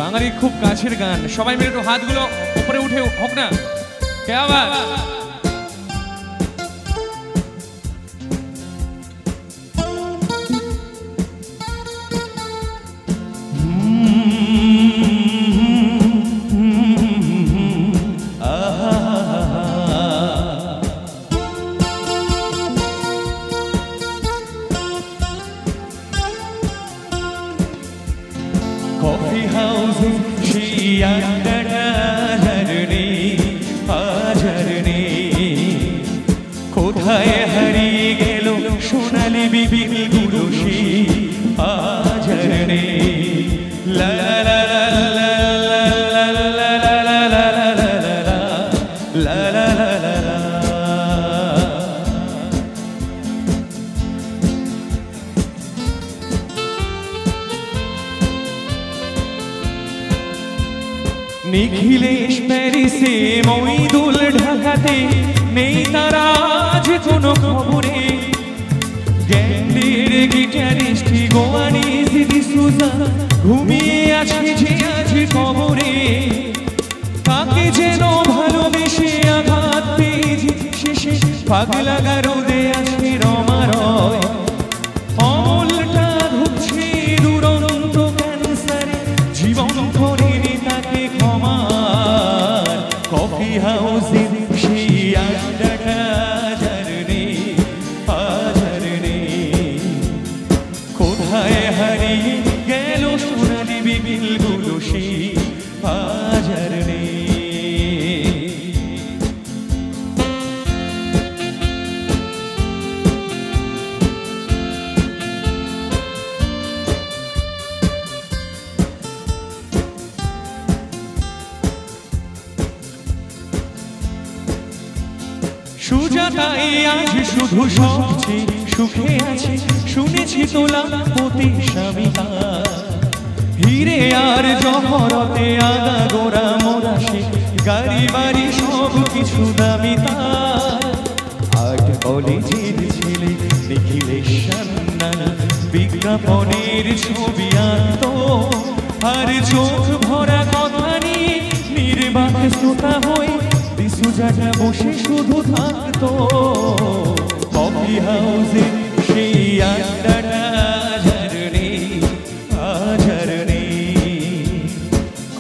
বাঙালির খুব কাছের গান, সবাই মিলে একটু হাতগুলো উপরে উঠে হোক না। কে আবার coffee house she আজরনি কোথায় হারিয়ে গেল সোনালি বিবিল গুলো সে আজরনি লা লা লা লা লা লা লা লা লা লা লা। নিখিলেশ প্যারিসে, মইদুল ঢাকাতে, নেই তারা আজ কোনো খবরে। গ্যান্ডের গিটারিস্ট গোয়ানিজ ডিসুজা ঘুমিয়ে আছে যে আজ কবরে। তাকে যেন ভালোবেসে আঘাত পেয়েছি শেষে পাগলা গারদে আছে রমারয়। অমলটা ধুচ্ছে দুরন্ত ক্যান্সারে, জীবন করেনি তাকে ক্ষমার। কফি হাউসে সেই আড্ডাটা আজরনি কোথায় হারিয়ে গেল সোনালি বিবিল গুলো সেই আজরনি। সুজাতাই আজ শুধু সবচেয়ে সুখে আছে, শুনেছি তোলা পতি স্বামী তার। হিরে আর জহরতে আগা গোড়া মোরাসে, গাড়ি বাড়ি সব কিছু দামি তার। আর্ট কলেজের ছেলে নিখিলেশ সান্যাল বিজ্ঞাপনের ছবি আঁকত, আর চোখ ভরা কথা নিয়ে নির্বাক শ্রোতা হয়ে সুজাটা বসে শুধু থাকতো। কফি হাউসে সেই আড্ডাটা আজরনি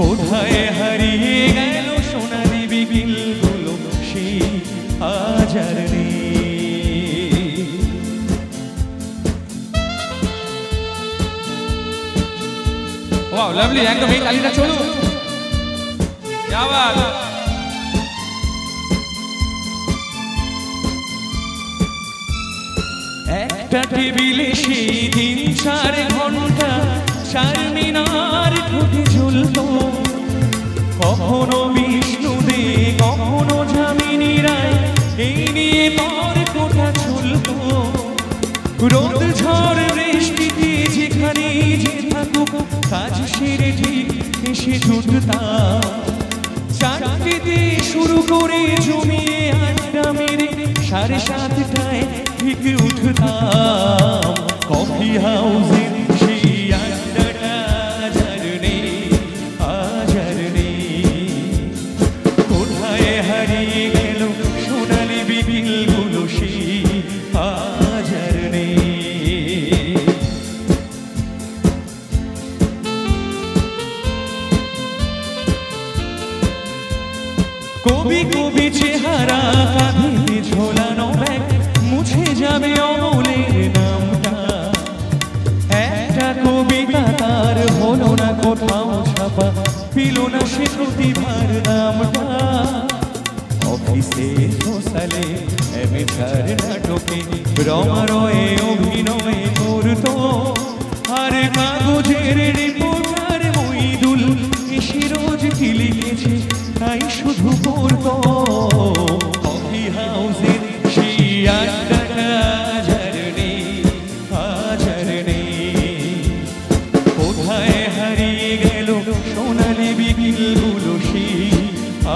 কোথায় হারিয়ে গেল সোনালি বিবিল গুলো সেই আজরনি। ওয়াও লাভলি, একদম এই তালিটা চলুন। क्या बात। একটা টেবিলে সেই দিন 4 ঘন্টা চারমিনার ঠোঁটে ঝুলত। কখনো বিষ্ণু দে, কখনো যামিনী রায়, এই নিয়ে তর্কটা চলত। রোদ ঝড় বৃষ্টিতে যেখানে যে থাকুক, কাজ সেরে ঠিক এসে ছুটতাম। 4টেতে শুরু করে জমিয়ে আড্ডা মেরে 7:30টায় ঠিক উঠতাম। কফি হাউসে সেই আড্ডাটা আজরনি কোথায় হারিয়ে গেল সোনালি বিবিল গুলো সেই আজরনি। কবি কবি চেহারা, কাঁধে ঝোলানো ব্যাগ, মুছে যাবে অমলের নামটা। একটা কবিতা তার হলো না কোথাও ছাপা, পেল না সে প্রতিভার দামটা। অফিসে সোশ্যালে এমিটার নাটকে রমারয়ে অভিনয় করত, আর কাগজের রিপোর্টার মইদুল এসে রোজ কি লিখেছে তাই শুধু পড়ত। কফি হাউসে সেই আড্ডাটা আজরনি কোথায় হারিয়ে গেল সোনালি বিবিল গুলো সেই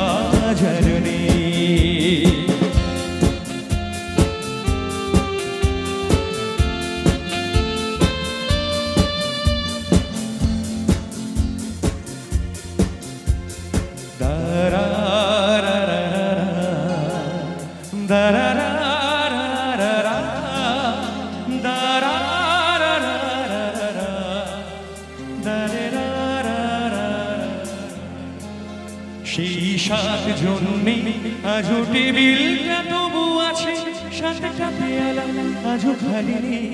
আজরনি। 7 নেই আজও টেবিলটা তবু আছে, 7টা পেয়ালা আজও খালি নেই।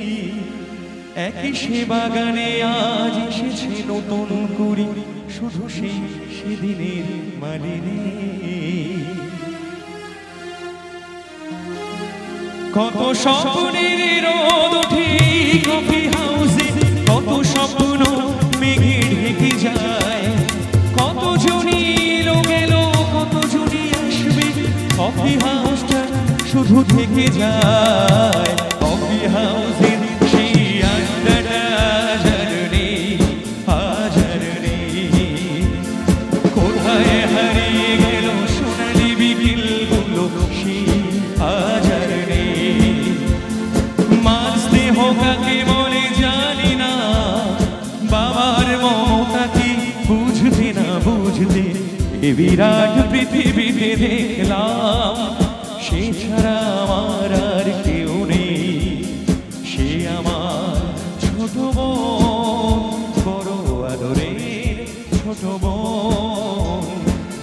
একই সে বাগানে আজ এসেছে নতুন কুড়ি, শুধু সেই সেদিনের মালিনী। কত স্বপ্নের রোদ ওঠে কফি হাউসে, কত স্বপ্ন মেঘে ঢেকে যায়। কত জনই এলো গেল, কত জনই আসবে, কফি হাউসটা শুধু থেকে যায়। কফি হাউসের সেই আড্ডাটা হাজার নেই, হাজার নেই। কোথায় হারিয়ে গেল সোনালি বিকেলগুলো, সেই হাজার নেই। মার স্নেহ কাকে বলে জানি না, বাবার মমতা কি বুঝতে না বুঝতে এ বিরাট পৃথিবীতে দেখলাম, সে ছাড়া আমার আর কেউ নেই। সে আমার ছোট বোন, বড় আদরের ছোট বোন।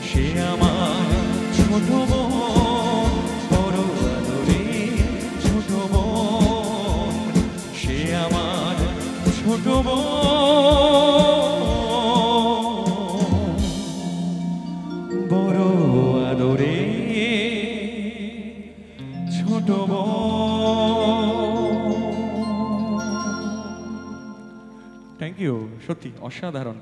সে আমার ছোট বোন, বড় আদরের ছোট বোন। সে আমার ছোট বোন, বড় আদরের ছোট বোন। থ্যাংক ইউ, সত্যি অসাধারণ।